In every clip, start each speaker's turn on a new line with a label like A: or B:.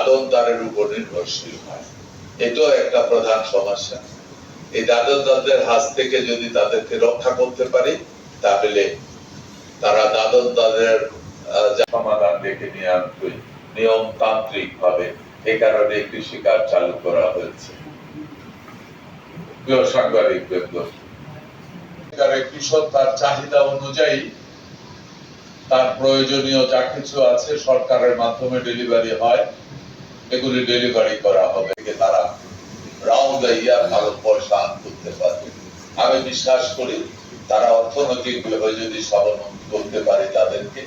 A: দাদনদারের উপর নির্ভরশীল হয়। এটাও একটা প্রধান সমস্যা। এই দাদনদারদের হাত থেকে যদি তাদেরকে রক্ষা করতে পারি, তাহলে তারা দাদনদারের সমাধান দেখে নিয়ে আসবে নিয়মতান্ত্রিক ভাবে। এ কারণে কৃষিকাজ চালু করা হয়েছে। প্রিয় সাংবাদিক বৃন্দ, কৃষক তার চাহিদা অনুযায়ী তার প্রয়োজনীয় যা কিছু আছে সরকারের মাধ্যমে ডেলিভারি হয়, এগুলি ডেলিভারি করা হবে। তারা রাউন্ড ইয়ার ভালো পয়সা করতে পারবে। আমি বিশ্বাস করি তারা অর্থনৈতিক ভাবে যদি স্বাবলম্বী করতে পারে তাদেরকে।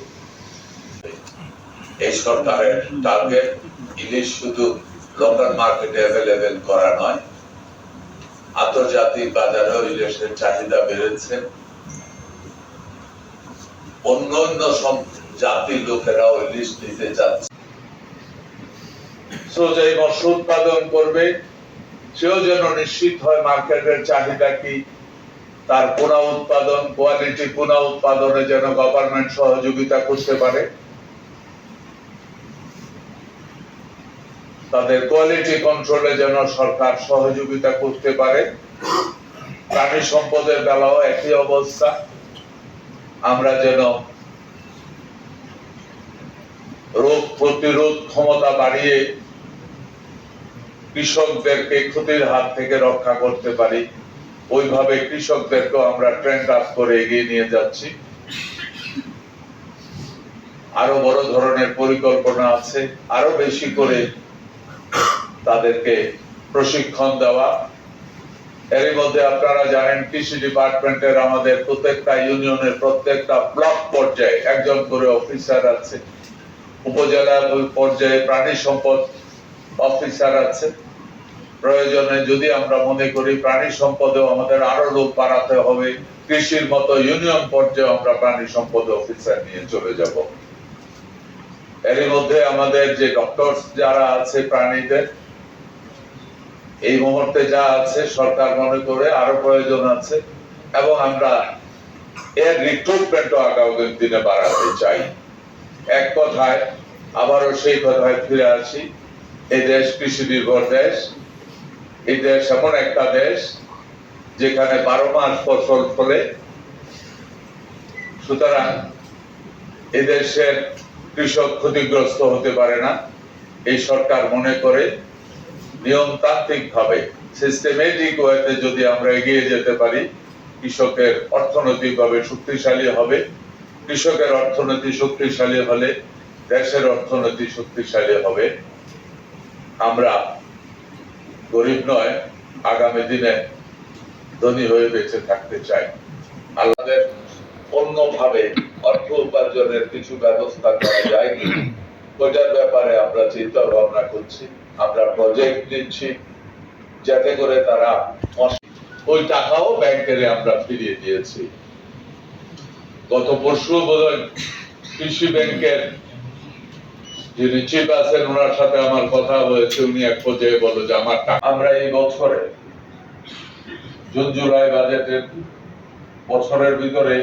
A: এই সরকারের টার্গেট ইলিশ শুধু লোকাল মার্কেটে অ্যাভেলেবেল করা নয়, আন্তর্জাতিক বাজারেও ইলিশের চাহিদা বেড়েছে। অন্য অন্য সব জাতির লোকেরাও ইলিশ নিতে যাচ্ছে। যে মৎস্য উৎপাদন করবে সেও যেন নিশ্চিত হয় মার্কেটের চাহিদা কি, তার পোনা উৎপাদন, কোয়ালিটি পোনা উৎপাদনে যেন গভর্নমেন্ট সহযোগিতা করতে পারে, তাদের কোয়ালিটি কন্ট্রোলে যেন সরকার সহযোগিতা করতে পারে। প্রাণী সম্পদের বেলাও একই অবস্থা। আমরা যেন রোগ প্রতিরোধ ক্ষমতা বাড়িয়ে কৃষকদেরকে ক্ষতির হাত থেকে রক্ষা করতে পারি, ওইভাবে কৃষকদেরকেও আমরা ট্রেন্ড আপ করে এগিয়ে নিয়ে যাচ্ছি। আরো বড় ধরনের পরিকল্পনা আছে, আরো বেশি করে তাদেরকে প্রশিক্ষণ দেওয়া। এর মধ্যে আপনারা জানেন কৃষি ডিপার্টমেন্টের আমাদের প্রত্যেকটা ইউনিয়নের প্রত্যেকটা ব্লক পর্যায়ে একজন করে অফিসার আছে, উপজেলা পর্যায়ে প্রাণী সম্পদ অফিসার আছে। প্রয়োজনে যদি আমরা মনে করি প্রাণী সম্পদেও আমাদের আরো লোক বাড়াতে হবে, কৃষির মতো ইউনিয়ন পর্যায়ে আমরা প্রাণী সম্পদ অফিসার নিয়ে চলে যাব। এর মধ্যে আমাদের যে ডক্টর যারা আছে প্রাণীদের, এই মুহূর্তে যা আছে সরকার মনে করে আরো প্রয়োজন আছে, এবং আমরা এর রিক্রুটমেন্টও আগামী দিনে বাড়াতে চাই। এক কথায় আবারও সেই কথায় ফিরে আসি, এই দেশ কৃষি নির্ভর দেশ। এই দেশ এমন একটা দেশ যেখানে 12 মাস ফসল ফলে। সুতরাং এদেশের কৃষক ক্ষতিগ্রস্ত হতে পারে না। এই সরকার মনে করে নিয়মতান্ত্রিক ভাবে সিস্টেমেটিক ওয়েতে যদি আমরা এগিয়ে যেতে পারি, কৃষকের অর্থনৈতিক ভাবে শক্তিশালী হবে। কৃষকের অর্থনীতি শক্তিশালী হলে দেশের অর্থনীতি শক্তিশালী হবে। আমরা গরিব নয়, আগামী দিনে ধনী হয়ে বেঁচে থাকতে চাই। আল্লাহদের অন্যভাবে অর্থ উপার্জনের কিছু ব্যবস্থা করা যায় কি, ওইটার ব্যাপারে আমরা চিন্তা ভাবনা করছি। আমরা প্রজেক্ট নিচ্ছি যাতে করে তারা ওই টাকাও ব্যাংকের আমরা ফিরিয়ে দিয়েছি। গত পরশু বোধহয় কৃষি ব্যাংকের যিনি চিফ আছেন ওনার সাথে আমার কথা হয়েছে, উনি এক পর্যায়ে বলল যে আমার টাকা। আমরা এই বছরে জুন জুলাই বাজেটের বছরের ভিতরে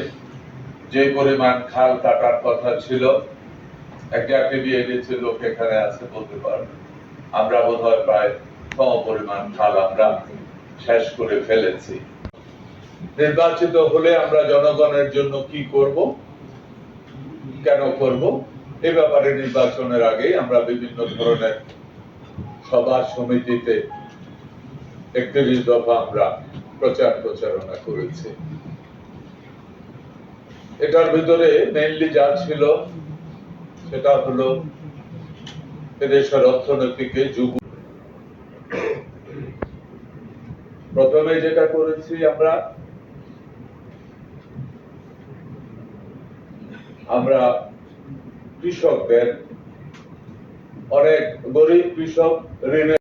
A: যে পরিমাণ খাল কাটার কথা ছিল, লোক এখানে আছে বলতে পারবে, আমরা বোধহয় প্রায় সম পরিমাণ খাল আমরা শেষ করে ফেলেছি। নির্বাচিত হলে আমরা জনগণের জন্য কি করব, কেন করব, এ ব্যাপারে নির্বাচনের আগে আমরা বিভিন্ন ধরনের সভা সমিতিতে 31 দফা আমরা প্রচারণা করেছি। এটার ভিতরে মেইনলি যা ছিল সেটা হলো এদেশের অর্থনীতিকে যুগ। প্রথমে যেটা করেছি আমরা কৃষকদের, অনেক গরিব কৃষক ঋণে